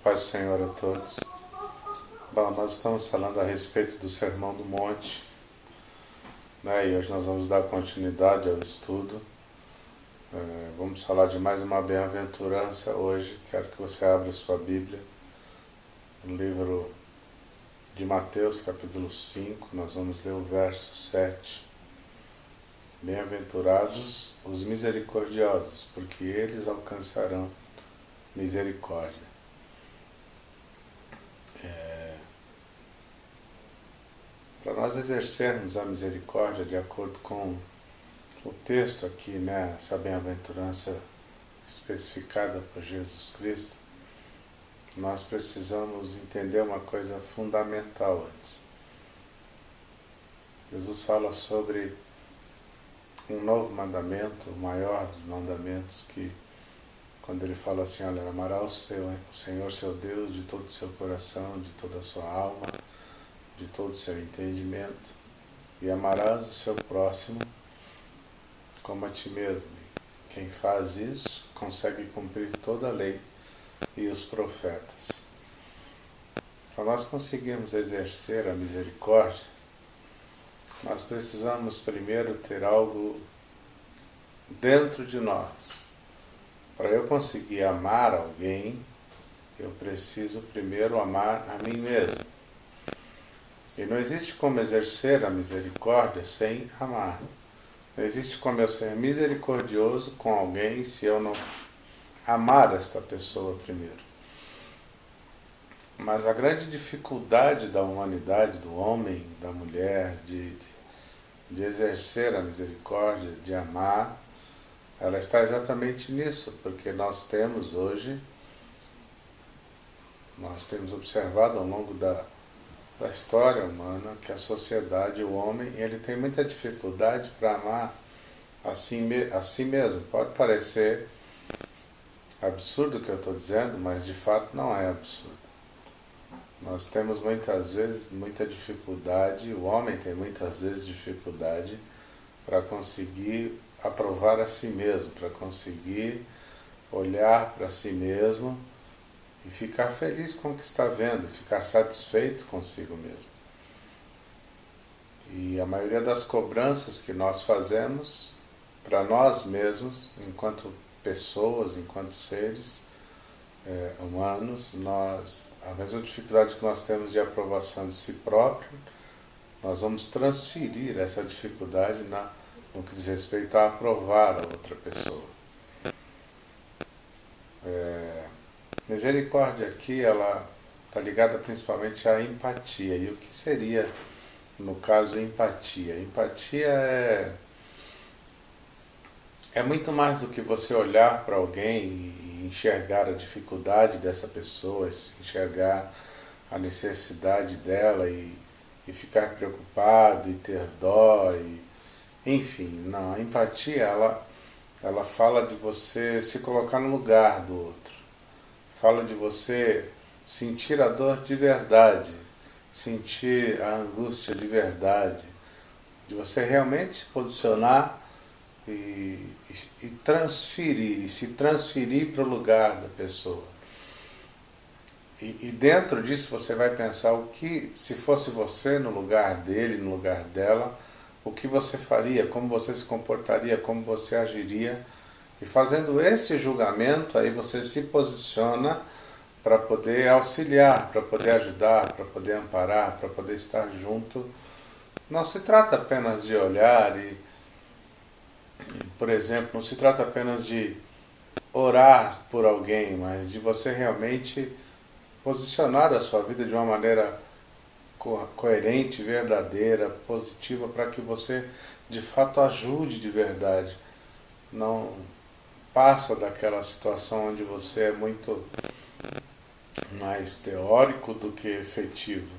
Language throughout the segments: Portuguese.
Paz do Senhor a todos. Bom, nós estamos falando a respeito do Sermão do Monte, né? E hoje nós vamos dar continuidade ao estudo. Vamos falar de mais uma bem-aventurança hoje. Quero que você abra sua Bíblia no livro de Mateus, capítulo 5. Nós vamos ler o verso 7. Bem-aventurados os misericordiosos, porque eles alcançarão misericórdia. Para nós exercermos a misericórdia de acordo com o texto aqui, né, essa bem-aventurança especificada por Jesus Cristo, nós precisamos entender uma coisa fundamental antes. Jesus fala sobre um novo mandamento, o maior dos mandamentos, que quando ele fala assim, olha, amará o Senhor seu Deus de todo o seu coração, de toda a sua alma, de todo o seu entendimento, e amarás o seu próximo como a ti mesmo. Quem faz isso consegue cumprir toda a lei e os profetas. Para nós conseguirmos exercer a misericórdia, nós precisamos primeiro ter algo dentro de nós. Para eu conseguir amar alguém, eu preciso primeiro amar a mim mesmo. E não existe como exercer a misericórdia sem amar. Não existe como eu ser misericordioso com alguém se eu não amar esta pessoa primeiro. Mas a grande dificuldade da humanidade, do homem, da mulher, de exercer a misericórdia, de amar, ela está exatamente nisso, porque nós temos observado ao longo da história humana que a sociedade, o homem, ele tem muita dificuldade para amar a si mesmo. Pode parecer absurdo o que eu estou dizendo, mas de fato não é absurdo. Nós temos muitas vezes muita dificuldade, o homem tem muitas vezes dificuldade para conseguir aprovar a si mesmo, para conseguir olhar para si mesmo e ficar feliz com o que está vendo, ficar satisfeito consigo mesmo. E a maioria das cobranças que nós fazemos para nós mesmos, enquanto pessoas, enquanto seres humanos, a mesma dificuldade que nós temos de aprovação de si próprio, nós vamos transferir essa dificuldade no que diz respeito a aprovar a outra pessoa. Misericórdia aqui, ela está ligada principalmente à empatia. E o que seria, no caso, empatia? Empatia é muito mais do que você olhar para alguém e enxergar a dificuldade dessa pessoa, enxergar a necessidade dela e ficar preocupado e ter dó. Enfim, não, a empatia, ela fala de você se colocar no lugar do outro. Fala de você sentir a dor de verdade, sentir a angústia de verdade, de você realmente se posicionar e se transferir para o lugar da pessoa. E dentro disso você vai pensar o que, se fosse você no lugar dele, no lugar dela, o que você faria, como você se comportaria, como você agiria. E fazendo esse julgamento, aí você se posiciona para poder auxiliar, para poder ajudar, para poder amparar, para poder estar junto. Não se trata apenas de olhar por exemplo, não se trata apenas de orar por alguém, mas de você realmente posicionar a sua vida de uma maneira coerente, verdadeira, positiva, para que você de fato ajude de verdade. Não passa daquela situação onde você é muito mais teórico do que efetivo.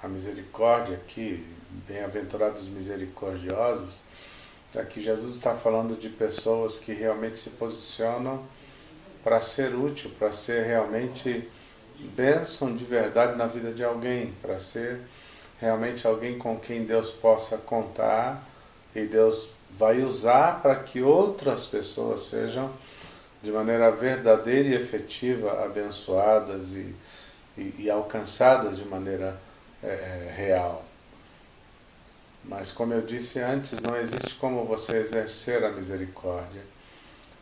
A misericórdia aqui, bem-aventurados misericordiosos, aqui Jesus está falando de pessoas que realmente se posicionam para ser útil, para ser realmente bênção de verdade na vida de alguém, para ser realmente alguém com quem Deus possa contar e Deus vai usar para que outras pessoas sejam de maneira verdadeira e efetiva, abençoadas e alcançadas de maneira real. Mas, como eu disse antes, não existe como você exercer a misericórdia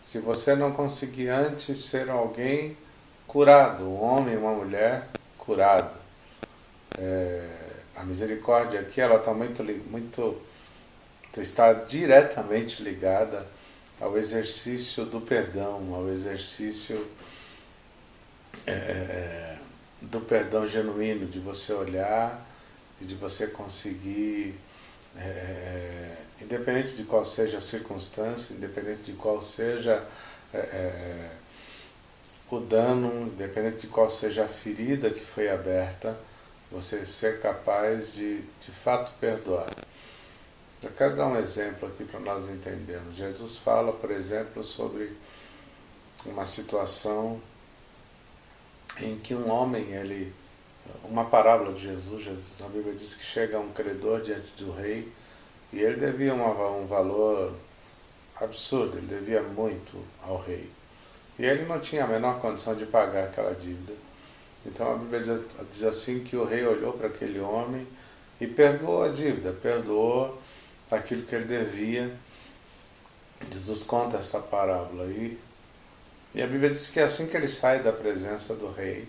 se você não conseguir antes ser alguém curado, um homem, uma mulher curado. A misericórdia aqui ela está diretamente ligada ao exercício do perdão, ao exercício do perdão genuíno, de você olhar e de você conseguir, independente de qual seja a circunstância, independente de qual seja o dano, independente de qual seja a ferida que foi aberta, você ser capaz de fato perdoar. Eu quero dar um exemplo aqui para nós entendermos. Jesus fala, por exemplo, sobre uma situação em que um homem, uma parábola de Jesus, a Bíblia diz que chega um credor diante do rei e ele devia um valor absurdo, ele devia muito ao rei. E ele não tinha a menor condição de pagar aquela dívida. Então a Bíblia diz assim que o rei olhou para aquele homem e perdoou a dívida, perdoou aquilo que ele devia. Jesus conta essa parábola e a Bíblia diz que assim que ele sai da presença do rei,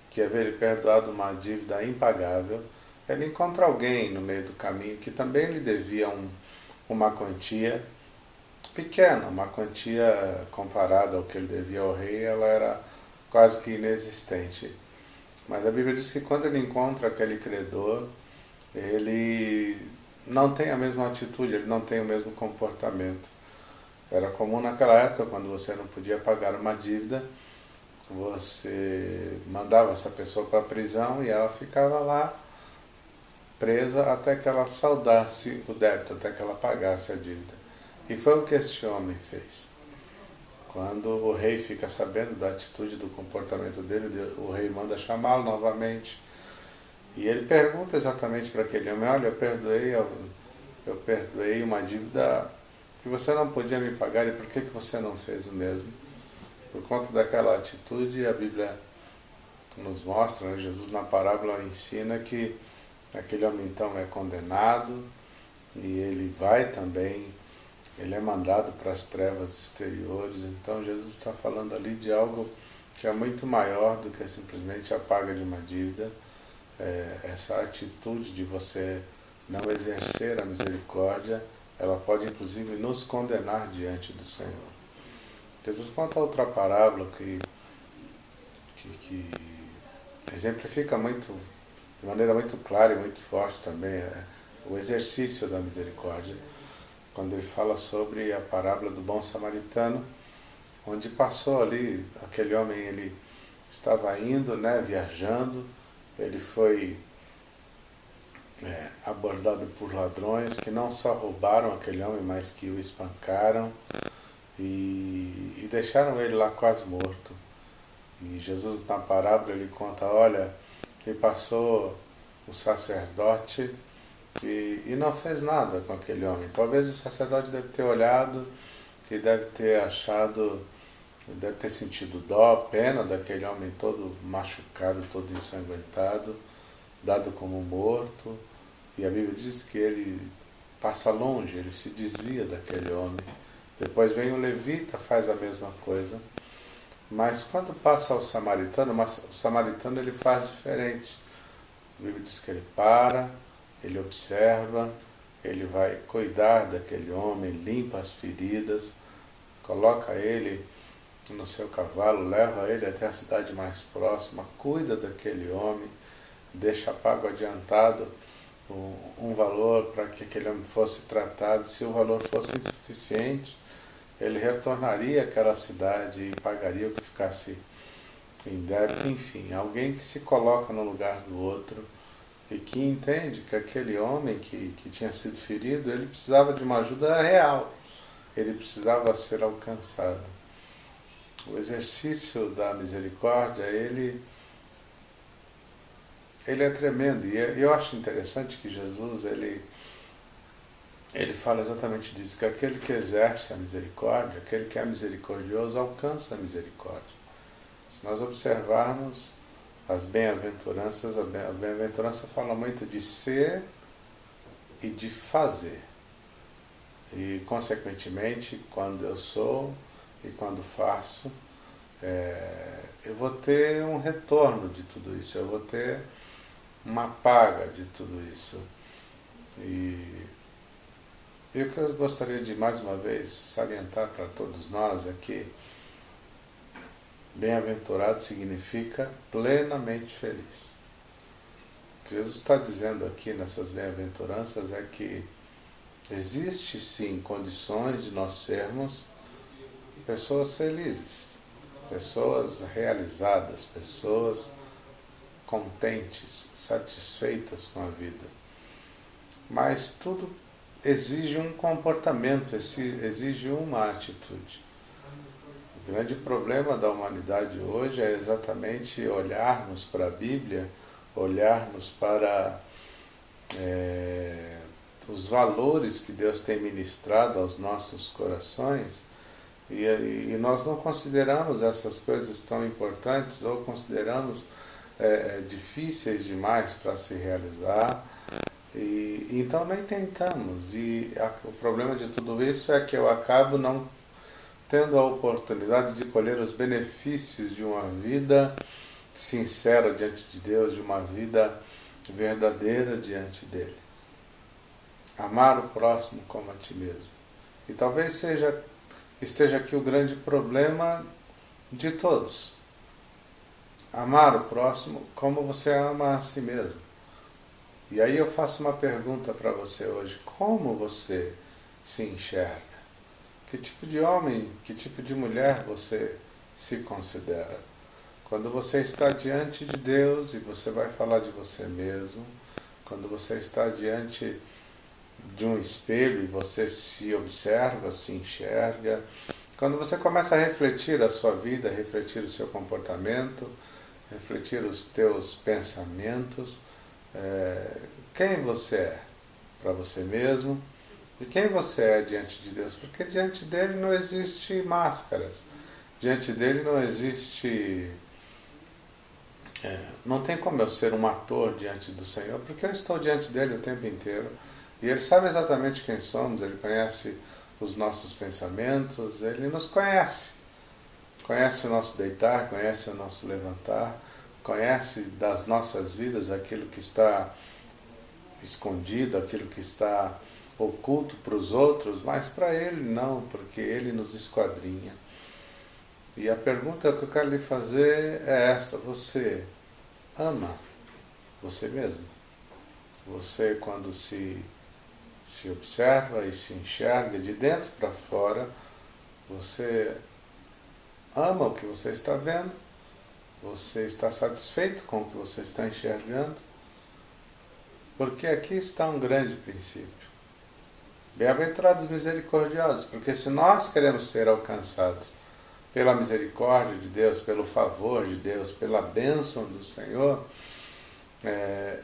que havia ele perdoado uma dívida impagável, ele encontra alguém no meio do caminho que também lhe devia uma quantia pequena, uma quantia comparada ao que ele devia ao rei, ela era quase que inexistente. Mas a Bíblia diz que quando ele encontra aquele credor, ele não tem a mesma atitude, ele não tem o mesmo comportamento. Era comum naquela época, quando você não podia pagar uma dívida, você mandava essa pessoa para a prisão e ela ficava lá presa até que ela saldasse o débito, até que ela pagasse a dívida. E foi o que este homem fez. Quando o rei fica sabendo da atitude, do comportamento dele, o rei manda chamá-lo novamente. E ele pergunta exatamente para aquele homem: olha, eu perdoei uma dívida que você não podia me pagar, e por que você não fez o mesmo? Por conta daquela atitude, a Bíblia nos mostra, né, Jesus na parábola ensina que aquele homem então é condenado e ele vai também, ele é mandado para as trevas exteriores. Então Jesus está falando ali de algo que é muito maior do que simplesmente a paga de uma dívida. Essa atitude de você não exercer a misericórdia, ela pode inclusive nos condenar diante do Senhor. Jesus conta outra parábola que exemplifica de maneira muito clara e muito forte também o exercício da misericórdia, quando ele fala sobre a parábola do bom samaritano, onde passou ali, aquele homem, ele estava indo, viajando, ele foi abordado por ladrões que não só roubaram aquele homem, mas que o espancaram e deixaram ele lá quase morto. E Jesus na parábola ele conta, olha, que passou o sacerdote e não fez nada com aquele homem. Talvez o sacerdote deve ter olhado e deve ter achado, deve ter sentido dó, pena daquele homem todo machucado, todo ensanguentado, dado como morto. E a Bíblia diz que ele passa longe, ele se desvia daquele homem. Depois vem o levita, faz a mesma coisa. Mas quando passa o samaritano ele faz diferente. A Bíblia diz que ele para, ele observa, ele vai cuidar daquele homem, limpa as feridas, coloca ele no seu cavalo, leva ele até a cidade mais próxima, cuida daquele homem, deixa pago adiantado um valor para que aquele homem fosse tratado. Se o valor fosse insuficiente, ele retornaria àquela cidade e pagaria o que ficasse em débito. Enfim, alguém que se coloca no lugar do outro e que entende que aquele homem que tinha sido ferido, ele precisava de uma ajuda real, ele precisava ser alcançado. O exercício da misericórdia, ele é tremendo. E eu acho interessante que Jesus, ele fala exatamente disso, que aquele que exerce a misericórdia, aquele que é misericordioso, alcança a misericórdia. Se nós observarmos as bem-aventuranças, a bem-aventurança fala muito de ser e de fazer. E, consequentemente, quando eu sou e quando faço, eu vou ter um retorno de tudo isso, eu vou ter uma paga de tudo isso. E o que eu gostaria de, mais uma vez, salientar para todos nós é que bem-aventurado significa plenamente feliz. O que Jesus está dizendo aqui nessas bem-aventuranças é que existe sim condições de nós sermos pessoas felizes, pessoas realizadas, pessoas contentes, satisfeitas com a vida. Mas tudo exige um comportamento, exige uma atitude. O grande problema da humanidade hoje é exatamente olharmos para a Bíblia, olharmos para os valores que Deus tem ministrado aos nossos corações e nós não consideramos essas coisas tão importantes ou consideramos difíceis demais para se realizar. Então nem tentamos, o problema de tudo isso é que eu acabo não tendo a oportunidade de colher os benefícios de uma vida sincera diante de Deus, de uma vida verdadeira diante dele. Amar o próximo como a ti mesmo. E talvez esteja aqui o grande problema de todos. Amar o próximo como você ama a si mesmo. E aí eu faço uma pergunta para você hoje. Como você se enxerga? Que tipo de homem, que tipo de mulher você se considera? Quando você está diante de Deus e você vai falar de você mesmo, quando você está diante de um espelho e você se observa, se enxerga, quando você começa a refletir a sua vida, refletir o seu comportamento, refletir os teus pensamentos, quem você é para você mesmo e quem você é diante de Deus, porque diante dele não existe máscaras, diante dele não existe, não tem como eu ser um ator diante do Senhor, porque eu estou diante dele o tempo inteiro e ele sabe exatamente quem somos, ele conhece os nossos pensamentos, ele nos conhece, conhece o nosso deitar, conhece o nosso levantar, conhece das nossas vidas aquilo que está escondido, aquilo que está oculto para os outros, mas para ele não, porque ele nos esquadrinha. E a pergunta que eu quero lhe fazer é esta: você ama você mesmo? Você, quando se observa e se enxerga de dentro para fora, você ama o que você está vendo? Você está satisfeito com o que você está enxergando? Porque aqui está um grande princípio. Bem-aventurados misericordiosos, porque se nós queremos ser alcançados pela misericórdia de Deus, pelo favor de Deus, pela bênção do Senhor,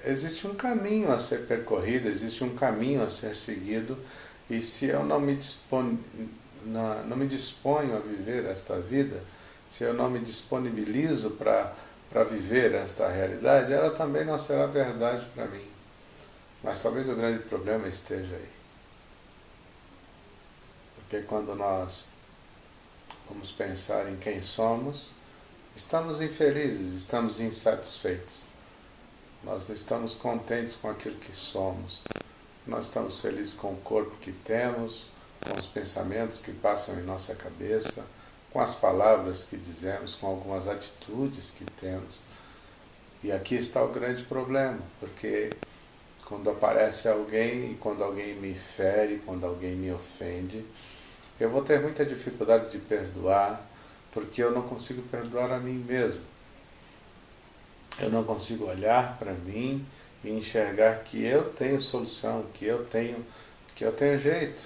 existe um caminho a ser percorrido, existe um caminho a ser seguido, e se eu não me disponho a viver esta vida, se eu não me disponibilizo para viver esta realidade, ela também não será verdade para mim. Mas talvez o grande problema esteja aí. Porque quando nós vamos pensar em quem somos, estamos infelizes, estamos insatisfeitos. Nós não estamos contentes com aquilo que somos. Nós estamos felizes com o corpo que temos, com os pensamentos que passam em nossa cabeça, com as palavras que dizemos, com algumas atitudes que temos. E aqui está o grande problema, porque quando aparece alguém e quando alguém me fere, quando alguém me ofende, eu vou ter muita dificuldade de perdoar, porque eu não consigo perdoar a mim mesmo. Eu não consigo olhar para mim e enxergar que eu tenho solução, que eu tenho jeito.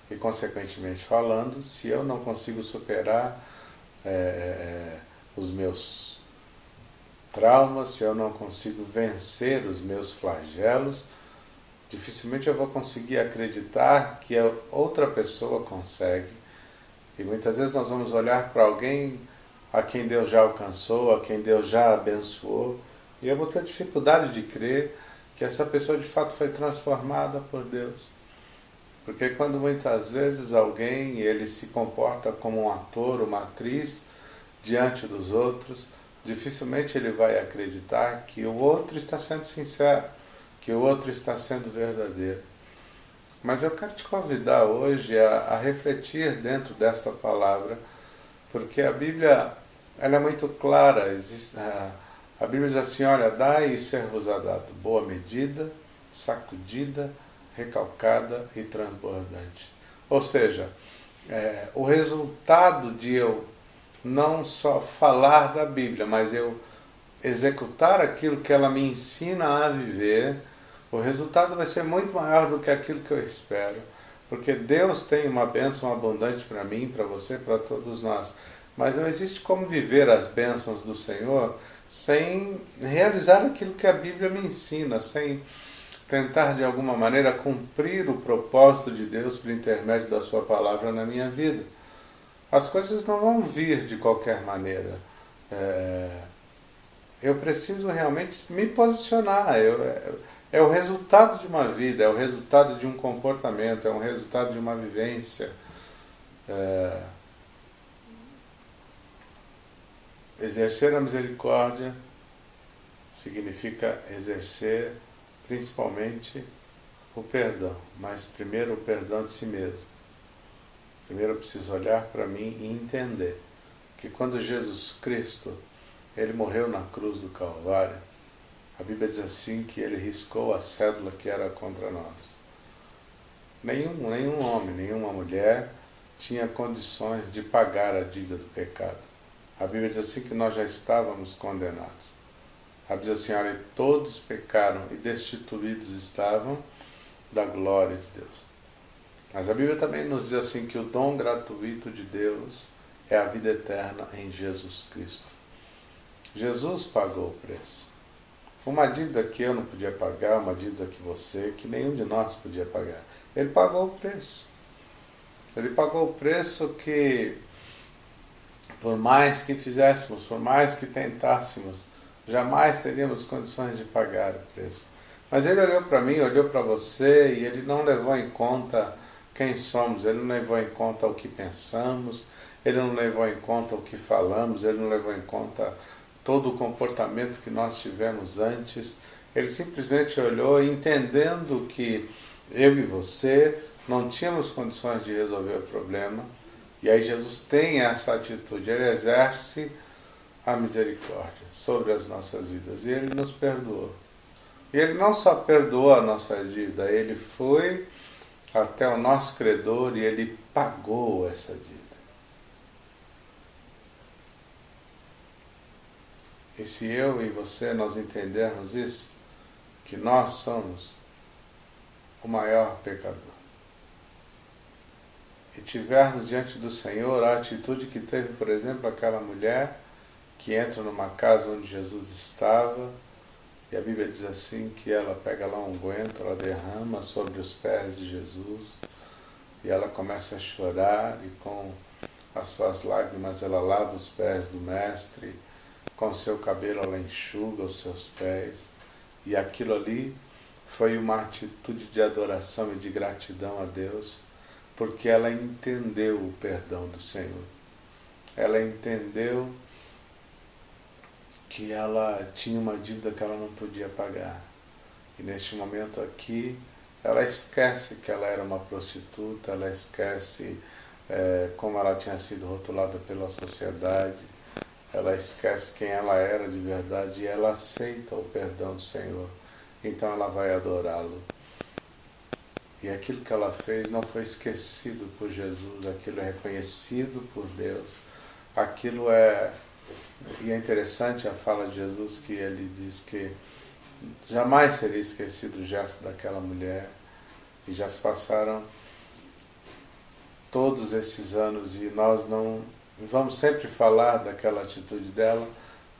E, consequentemente falando, se eu não consigo superar os meus traumas, se eu não consigo vencer os meus flagelos, Dificilmente eu vou conseguir acreditar que a outra pessoa consegue. E muitas vezes nós vamos olhar para alguém a quem Deus já alcançou, a quem Deus já abençoou, e eu vou ter dificuldade de crer que essa pessoa de fato foi transformada por Deus. Porque quando muitas vezes alguém ele se comporta como um ator, uma atriz diante dos outros, dificilmente ele vai acreditar que o outro está sendo sincero, que o outro está sendo verdadeiro. Mas eu quero te convidar hoje a refletir dentro desta palavra, porque a Bíblia ela é muito clara. A Bíblia diz assim, olha, dai e ser-vos-á dado boa medida, sacudida, recalcada e transbordante. Ou seja, o resultado de eu não só falar da Bíblia, mas eu executar aquilo que ela me ensina a viver, o resultado vai ser muito maior do que aquilo que eu espero. Porque Deus tem uma bênção abundante para mim, para você, para todos nós. Mas não existe como viver as bênçãos do Senhor sem realizar aquilo que a Bíblia me ensina, sem tentar de alguma maneira cumprir o propósito de Deus por intermédio da sua palavra na minha vida. As coisas não vão vir de qualquer maneira. Eu preciso realmente me posicionar. É o resultado de uma vida, é o resultado de um comportamento, é o resultado de uma vivência. Exercer a misericórdia significa exercer principalmente o perdão, mas primeiro o perdão de si mesmo. Primeiro eu preciso olhar para mim e entender que quando Jesus Cristo ele morreu na cruz do Calvário, a Bíblia diz assim que ele riscou a cédula que era contra nós. Nenhum homem, nenhuma mulher tinha condições de pagar a dívida do pecado. A Bíblia diz assim que nós já estávamos condenados. A Bíblia diz assim, olha, todos pecaram e destituídos estavam da glória de Deus. Mas a Bíblia também nos diz assim que o dom gratuito de Deus é a vida eterna em Jesus Cristo. Jesus pagou o preço. Uma dívida que eu não podia pagar, uma dívida que você, que nenhum de nós podia pagar. Ele pagou o preço. Ele pagou o preço que, por mais que fizéssemos, por mais que tentássemos, jamais teríamos condições de pagar o preço. Mas ele olhou para mim, olhou para você e ele não levou em conta quem somos, ele não levou em conta o que pensamos, ele não levou em conta o que falamos, ele não levou em conta todo o comportamento que nós tivemos antes. Ele simplesmente olhou entendendo que eu e você não tínhamos condições de resolver o problema. E aí Jesus tem essa atitude, ele exerce a misericórdia sobre as nossas vidas. E ele nos perdoou. E ele não só perdoou a nossa dívida, ele foi até o nosso credor e ele pagou essa dívida. E se eu e você nós entendermos isso, que nós somos o maior pecador, e tivermos diante do Senhor a atitude que teve, por exemplo, aquela mulher que entra numa casa onde Jesus estava, e a Bíblia diz assim que ela pega lá um unguento, ela derrama sobre os pés de Jesus, e ela começa a chorar, e com as suas lágrimas ela lava os pés do Mestre, com o seu cabelo ela enxuga os seus pés, e aquilo ali foi uma atitude de adoração e de gratidão a Deus, porque ela entendeu o perdão do Senhor. Ela entendeu que ela tinha uma dívida que ela não podia pagar. E neste momento aqui, ela esquece que ela era uma prostituta, ela esquece como ela tinha sido rotulada pela sociedade, ela esquece quem ela era de verdade e ela aceita o perdão do Senhor. Então ela vai adorá-lo. E aquilo que ela fez não foi esquecido por Jesus, aquilo é reconhecido por Deus. Aquilo é... E é interessante a fala de Jesus que ele diz que jamais seria esquecido o gesto daquela mulher. E já se passaram todos esses anos e nós não vamos sempre falar daquela atitude dela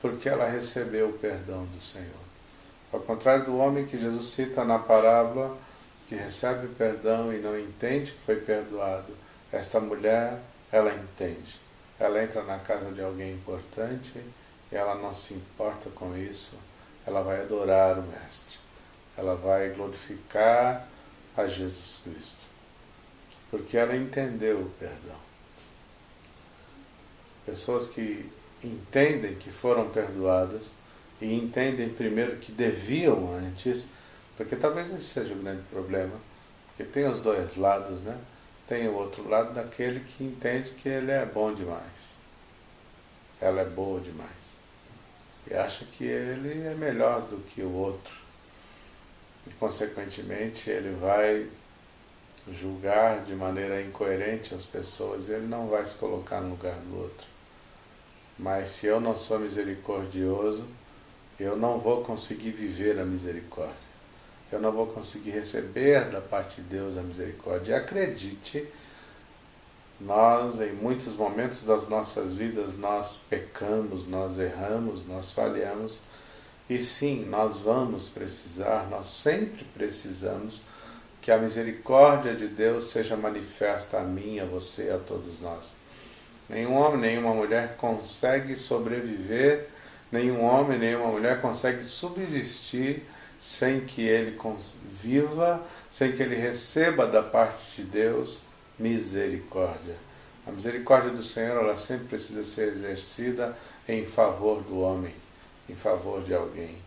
porque ela recebeu o perdão do Senhor. Ao contrário do homem que Jesus cita na parábola, que recebe o perdão e não entende que foi perdoado. Esta mulher, ela entende. Ela entra na casa de alguém importante e ela não se importa com isso. Ela vai adorar o Mestre. Ela vai glorificar a Jesus Cristo. Porque ela entendeu o perdão. Pessoas que entendem que foram perdoadas e entendem primeiro que deviam antes, porque talvez esse seja o grande problema, porque tem os dois lados, né? Tem o outro lado daquele que entende que ele é bom demais, ela é boa demais, e acha que ele é melhor do que o outro, e consequentemente ele vai julgar de maneira incoerente as pessoas, e ele não vai se colocar no lugar do outro. Mas se eu não sou misericordioso, eu não vou conseguir viver a misericórdia. Eu não vou conseguir receber da parte de Deus a misericórdia. E acredite, nós, em muitos momentos das nossas vidas, nós pecamos, nós erramos, nós falhamos. E sim, nós vamos precisar, nós sempre precisamos que a misericórdia de Deus seja manifesta a mim, a você, a todos nós. Nenhum homem, nenhuma mulher consegue sobreviver, nenhum homem, nenhuma mulher consegue subsistir sem que ele viva, sem que ele receba da parte de Deus misericórdia. A misericórdia do Senhor, ela sempre precisa ser exercida em favor do homem, em favor de alguém.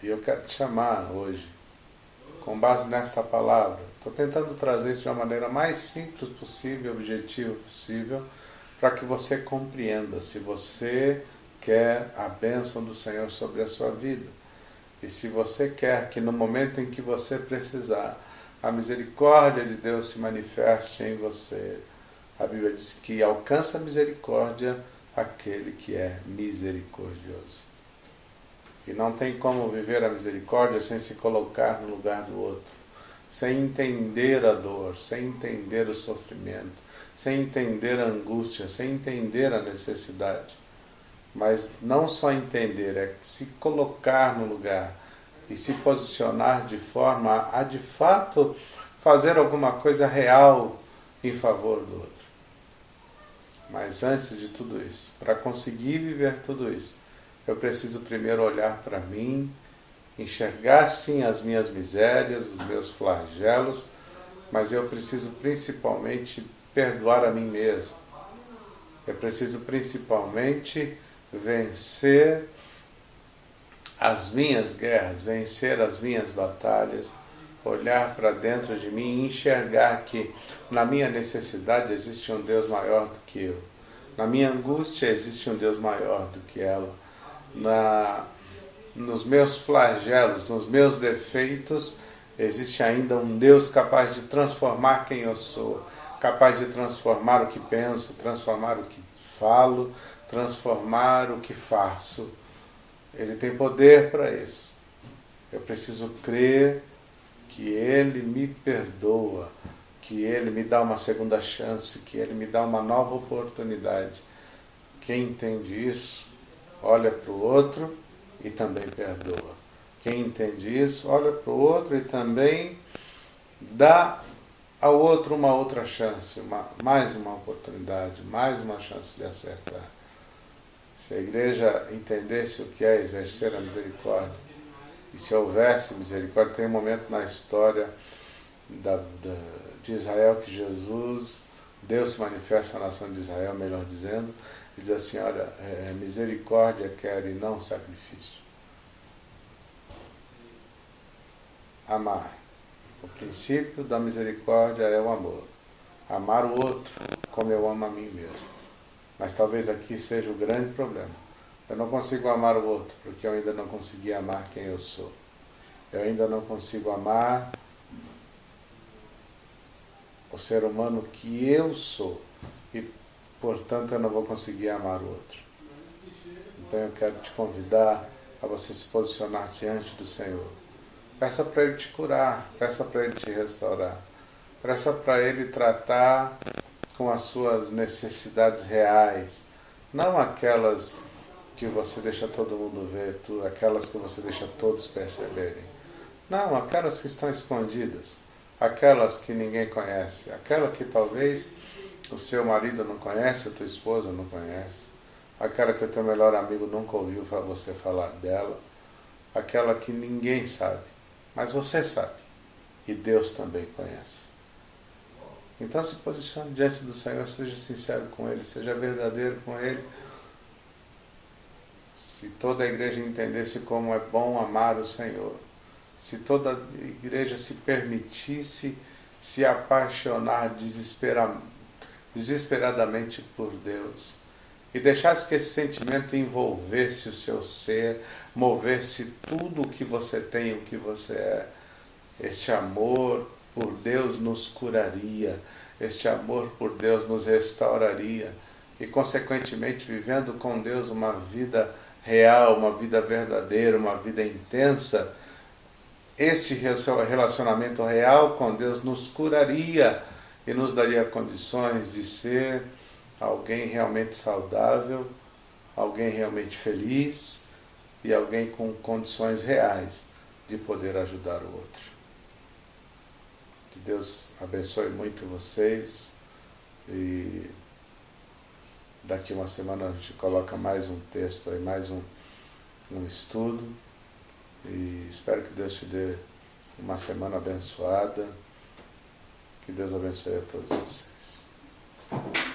E eu quero te chamar hoje, com base nesta palavra, estou tentando trazer isso de uma maneira mais simples possível, objetiva possível, para que você compreenda se você quer a bênção do Senhor sobre a sua vida. E se você quer que no momento em que você precisar, a misericórdia de Deus se manifeste em você. A Bíblia diz que alcança a misericórdia aquele que é misericordioso. E não tem como viver a misericórdia sem se colocar no lugar do outro, sem entender a dor, sem entender o sofrimento, sem entender a angústia, sem entender a necessidade. Mas não só entender, é se colocar no lugar e se posicionar de forma a de fato fazer alguma coisa real em favor do outro. Mas antes de tudo isso, para conseguir viver tudo isso, eu preciso primeiro olhar para mim, enxergar sim as minhas misérias, os meus flagelos, mas eu preciso principalmente perdoar a mim mesmo. Eu preciso principalmente vencer as minhas guerras, vencer as minhas batalhas, olhar para dentro de mim e enxergar que na minha necessidade existe um Deus maior do que eu. Na minha angústia existe um Deus maior do que ela. Nos meus flagelos, nos meus defeitos, existe ainda um Deus capaz de transformar quem eu sou, capaz de transformar o que penso, transformar o que falo, transformar o que faço. Ele tem poder para isso. Eu preciso crer que Ele me perdoa, que Ele me dá uma segunda chance, que Ele me dá uma nova oportunidade. Quem entende isso, olha para o outro e também perdoa. Quem entende isso, olha para o outro e também dá ao outro uma outra chance, mais uma oportunidade, mais uma chance de acertar. Se a igreja entendesse o que é exercer a misericórdia, e se houvesse misericórdia, tem um momento na história de Israel que Deus se manifesta na nação de Israel, melhor dizendo, e diz assim, olha, misericórdia quero e não sacrifício. Amar. O princípio da misericórdia é o amor. Amar o outro como eu amo a mim mesmo. Mas talvez aqui seja o grande problema. Eu não consigo amar o outro porque eu ainda não consegui amar quem eu sou. Eu ainda não consigo amar o ser humano que eu sou. E, portanto, eu não vou conseguir amar o outro. Então eu quero te convidar a você se posicionar diante do Senhor. Peça para Ele te curar, peça para Ele te restaurar. Peça para Ele tratar com as suas necessidades reais, não aquelas que você deixa todo mundo ver, aquelas que você deixa todos perceberem. Não, aquelas que estão escondidas, aquelas que ninguém conhece, aquela que talvez o seu marido não conhece, a tua esposa não conhece, aquela que o teu melhor amigo nunca ouviu você falar dela, aquela que ninguém sabe, mas você sabe e Deus também conhece. Então se posicione diante do Senhor, seja sincero com Ele, seja verdadeiro com Ele. Se toda a igreja entendesse como é bom amar o Senhor, se toda a igreja se permitisse se apaixonar desesperadamente por Deus e deixasse que esse sentimento envolvesse o seu ser, movesse tudo o que você tem, o que você é, este amor por Deus nos curaria, este amor por Deus nos restauraria e, consequentemente, vivendo com Deus uma vida real, uma vida verdadeira, uma vida intensa, este relacionamento real com Deus nos curaria e nos daria condições de ser alguém realmente saudável, alguém realmente feliz e alguém com condições reais de poder ajudar o outro. Que Deus abençoe muito vocês e daqui uma semana a gente coloca mais um texto aí, mais um estudo e espero que Deus te dê uma semana abençoada. Que Deus abençoe a todos vocês.